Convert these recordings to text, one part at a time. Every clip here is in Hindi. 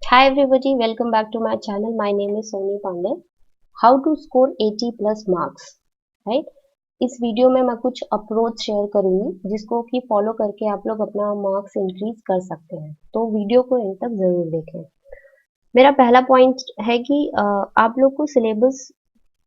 Hi everybody, welcome back to my channel. My name is Soni Pandey. How to score 80 plus marks, right? इस वीडियो में मैं कुछ अप्रोच शेयर करूंगी जिसको कि फॉलो करके आप लोग अपना मार्क्स इंक्रीज कर सकते हैं। तो वीडियो को एंड तक जरूर देखें। मेरा पहला पॉइंट है कि आप लोग को सिलेबस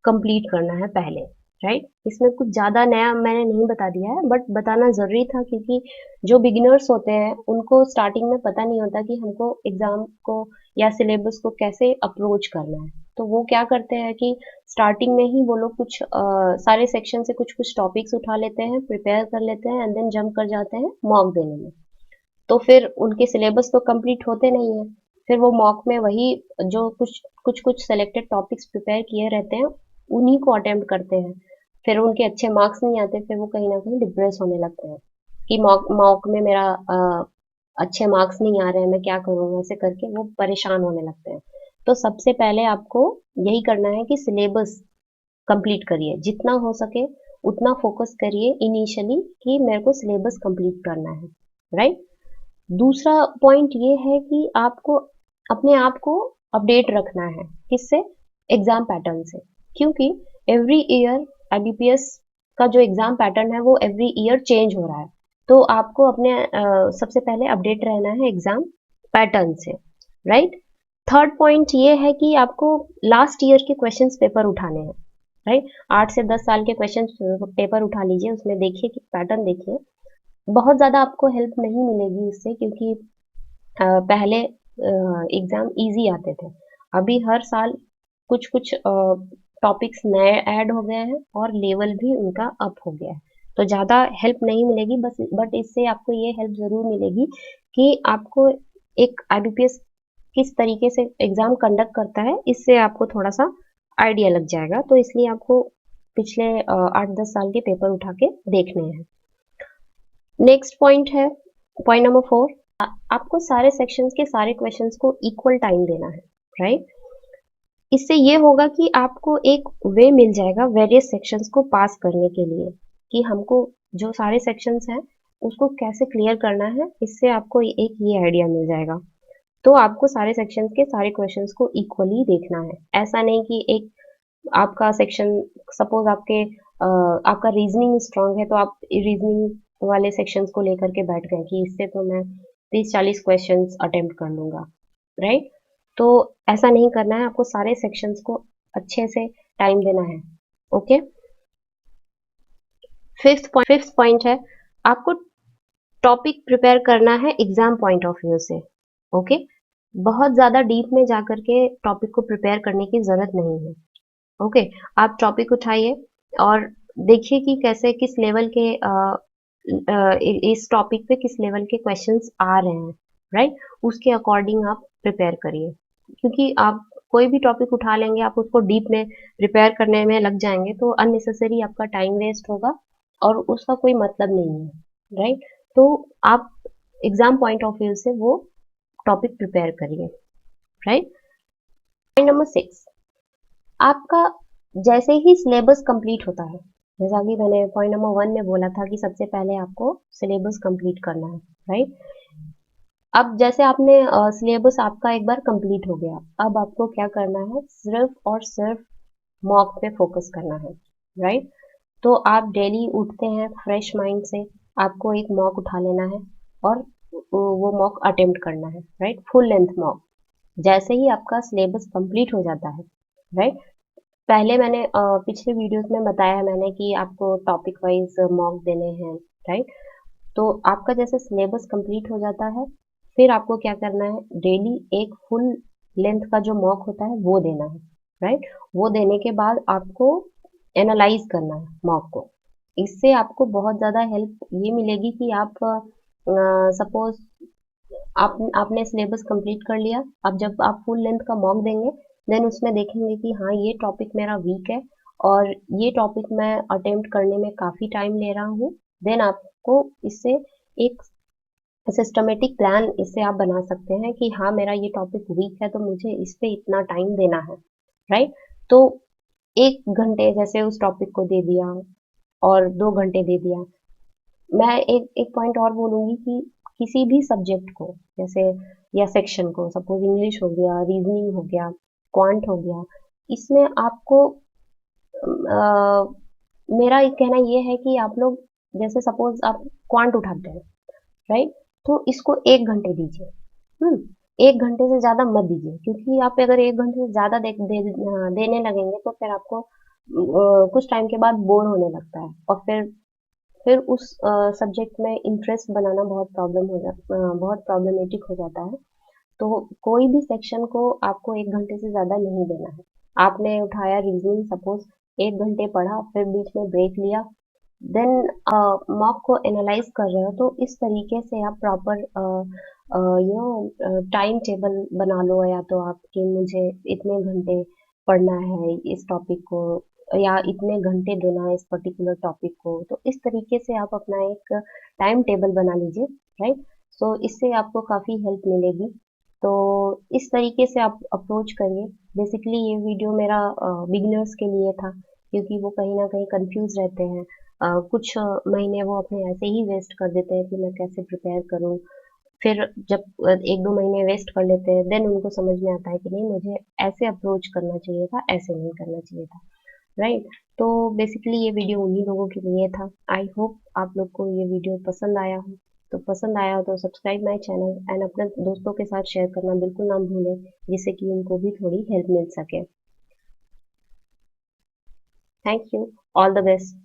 कंप्लीट करना है पहले, राइट? इसमें कुछ ज़्यादा नया मैंने नहीं बता दिया है, बट बताना ज़रूरी था क्योंकि जो बिगिनर्स होते हैं उनको स्टार्टिंग में पता नहीं होता कि हमको एग्ज़ाम को या सिलेबस को कैसे अप्रोच करना है। तो वो क्या करते हैं कि स्टार्टिंग में ही वो लोग कुछ सारे सेक्शन से कुछ कुछ टॉपिक्स उठा लेते हैं, प्रिपेयर कर लेते हैं एंड देन जंप कर जाते हैं मॉक देने में। तो फिर उनके सिलेबस तो कंप्लीट होते नहीं है। फिर वो मॉक में वही जो कुछ कुछ कुछ सेलेक्टेड टॉपिक्स प्रिपेयर किए रहते हैं उन्हीं को अटेम्प्ट करते हैं। फिर उनके अच्छे मार्क्स नहीं आते, फिर वो कहीं ना कहीं डिप्रेस होने लगते हैं कि मॉक मॉक में मेरा अच्छे मार्क्स नहीं आ रहे हैं, मैं क्या करूँ, ऐसे करके वो परेशान होने लगते हैं। तो सबसे पहले आपको यही करना है कि सिलेबस कंप्लीट करिए, जितना हो सके उतना फोकस करिए इनिशियली कि मेरे को सिलेबस कंप्लीट करना है, राइट? दूसरा पॉइंट ये है कि आपको अपने आप को अपडेट रखना है। किससे? एग्जाम पैटर्न से। क्योंकि एवरी ईयर आईबीपीएस का जो एग्जाम पैटर्न है वो एवरी ईयर चेंज हो रहा है। तो आपको अपने सबसे पहले अपडेट रहना है एग्जाम पैटर्न से, राइट? थर्ड पॉइंट ये है कि आपको लास्ट ईयर के क्वेश्चंस पेपर उठाने हैं, राइट? 8 से 10 साल के क्वेश्चन पेपर उठा लीजिए, उसमें देखिए कि पैटर्न देखिए। बहुत ज़्यादा आपको हेल्प नहीं मिलेगी उससे क्योंकि पहले एग्ज़ाम इजी आते थे। अभी हर साल कुछ कुछ टॉपिक्स नए ऐड हो गए हैं और लेवल भी उनका अप हो गया है। तो ज़्यादा हेल्प नहीं मिलेगी, बस बट इससे आपको ये हेल्प ज़रूर मिलेगी कि आपको एक आईबीपीएस किस तरीके से एग्ज़ाम कंडक्ट करता है, इससे आपको थोड़ा सा आइडिया लग जाएगा। तो इसलिए आपको पिछले 8-10 साल के पेपर उठा के देखने हैं। नेक्स्ट पॉइंट है पॉइंट नंबर 4। आपको सारे सेक्शंस के सारे क्वेश्चंस को इक्वल टाइम देना है, राइट? इससे ये होगा कि आपको एक वे मिल जाएगा वेरियस सेक्शंस को पास करने के लिए कि हमको जो सारे सेक्शंस हैं उसको कैसे क्लियर करना है। इससे आपको एक ये आइडिया मिल जाएगा। तो आपको सारे सेक्शंस के सारे क्वेश्चंस को इक्वली देखना है। ऐसा नहीं कि एक आपका सेक्शन, सपोज आपका रीजनिंग स्ट्रांग है तो आप रीजनिंग वाले सेक्शंस को लेकर के बैठ गए कि इससे तो मैं 30-40 क्वेश्चंस अटेम्प्ट कर लूंगा, राइट? तो ऐसा नहीं करना है, आपको सारे सेक्शंस को अच्छे से टाइम देना है। ओके। फिफ्थ पॉइंट है आपको टॉपिक प्रिपेयर करना है एग्जाम पॉइंट ऑफ व्यू से। ओके। बहुत ज्यादा डीप में जाकर के टॉपिक को प्रिपेयर करने की जरूरत नहीं है। ओके। आप टॉपिक उठाइए और देखिए कि कैसे किस लेवल के इस टॉपिक पे किस लेवल के क्वेश्चंस आ रहे हैं, राइट? उसके अकॉर्डिंग आप प्रिपेयर करिए। क्योंकि आप कोई भी टॉपिक उठा लेंगे, आप उसको डीप में प्रिपेयर करने में लग जाएंगे तो अननेसेसरी आपका टाइम वेस्ट होगा और उसका कोई मतलब नहीं है, राइट? तो आप एग्जाम पॉइंट ऑफ व्यू से वो टॉपिक प्रिपेयर करिए, राइट? Point number 6। आपका जैसे ही सिलेबस कंप्लीट होता है, जैसा कि मैंने पॉइंट नंबर 1 में बोला था कि सबसे पहले आपको सिलेबस कंप्लीट करना है, राइट? अब जैसे आपने सिलेबस आपका एक बार कंप्लीट हो गया, अब आपको क्या करना है? सिर्फ और सिर्फ मॉक पे फोकस करना है, राइट? तो आप डेली उठते हैं फ्रेश माइंड से, आपको एक मॉक उठा लेना है और वो मॉक अटेम्प्ट करना है, राइट? Full length mock. जैसे ही आपका सिलेबस कंप्लीट हो जाता है, राइट? पहले मैंने पिछले वीडियोस में बताया मैंने कि आपको टॉपिक वाइज मॉक देने हैं, राइट? तो आपका जैसे सिलेबस कंप्लीट हो जाता है, फिर आपको क्या करना है? डेली एक फुल लेंथ का जो मॉक होता है वो देना है, राइट? वो देने के बाद आपको एनालाइज करना है मॉक को। इससे आपको बहुत ज़्यादा हेल्प ये मिलेगी कि आप सपोज आपने सिलेबस कंप्लीट कर लिया, अब जब आप फुल लेंथ का मॉक देंगे देन उसमें देखेंगे कि हाँ ये टॉपिक मेरा वीक है और ये टॉपिक मैं अटेम्प्ट करने में काफ़ी टाइम ले रहा हूँ। देन आपको इससे एक सिस्टमेटिक प्लान इससे आप बना सकते हैं कि हाँ मेरा ये टॉपिक वीक है तो मुझे इस पे इतना टाइम देना है, राइट? तो 1 घंटे जैसे उस टॉपिक को दे दिया और 2 घंटे दे दिया। मैं एक एक पॉइंट और बोलूंगी कि किसी भी सब्जेक्ट को, जैसे या सेक्शन को, सपोज इंग्लिश हो गया, रीजनिंग हो गया, क्वांट हो गया, इसमें आपको मेरा एक कहना ये है कि आप लोग, जैसे सपोज आप क्वांट उठाते हैं, राइट, तो इसको 1 घंटे दीजिए। 1 घंटे से ज्यादा मत दीजिए, क्योंकि आप अगर 1 घंटे से ज्यादा देने लगेंगे तो फिर आपको कुछ टाइम के बाद बोर होने लगता है, और फिर उस सब्जेक्ट में इंटरेस्ट बनाना बहुत प्रॉब्लमेटिक हो जाता है। तो कोई भी सेक्शन को आपको 1 घंटे से ज्यादा नहीं देना है। आपने उठाया रीजनिंग, सपोज 1 घंटे पढ़ा, फिर बीच में ब्रेक लिया, देन मॉक को एनालाइज कर रहे हो, तो इस तरीके से आप प्रॉपर टाइम टेबल बना लो, या तो आप कि मुझे इतने घंटे पढ़ना है इस टॉपिक को, या इतने घंटे देना है इस पर्टिकुलर टॉपिक को, तो इस तरीके से आप अपना एक टाइम टेबल बना लीजिए, राइट। सो इससे आपको काफ़ी हेल्प मिलेगी। तो इस तरीके से आप अप्रोच करिए। बेसिकली ये वीडियो मेरा बिगिनर्स के लिए था, क्योंकि वो कहीं ना कहीं कंफ्यूज रहते हैं। कुछ महीने वो अपने ऐसे ही वेस्ट कर देते हैं कि मैं कैसे प्रिपेयर करूं। फिर जब 1-2 महीने वेस्ट कर लेते हैं, देन उनको समझ में आता है कि नहीं, मुझे ऐसे अप्रोच करना चाहिए था, ऐसे नहीं करना चाहिए था, राइट। तो बेसिकली ये वीडियो उन्हीं लोगों के लिए था। आई होप आप लोग को ये वीडियो पसंद आया हो। तो पसंद आया हो तो सब्सक्राइब माय चैनल एंड अपने दोस्तों के साथ शेयर करना बिल्कुल ना भूलें, जिससे कि उनको भी थोड़ी हेल्प मिल सके। Thank you. All the best.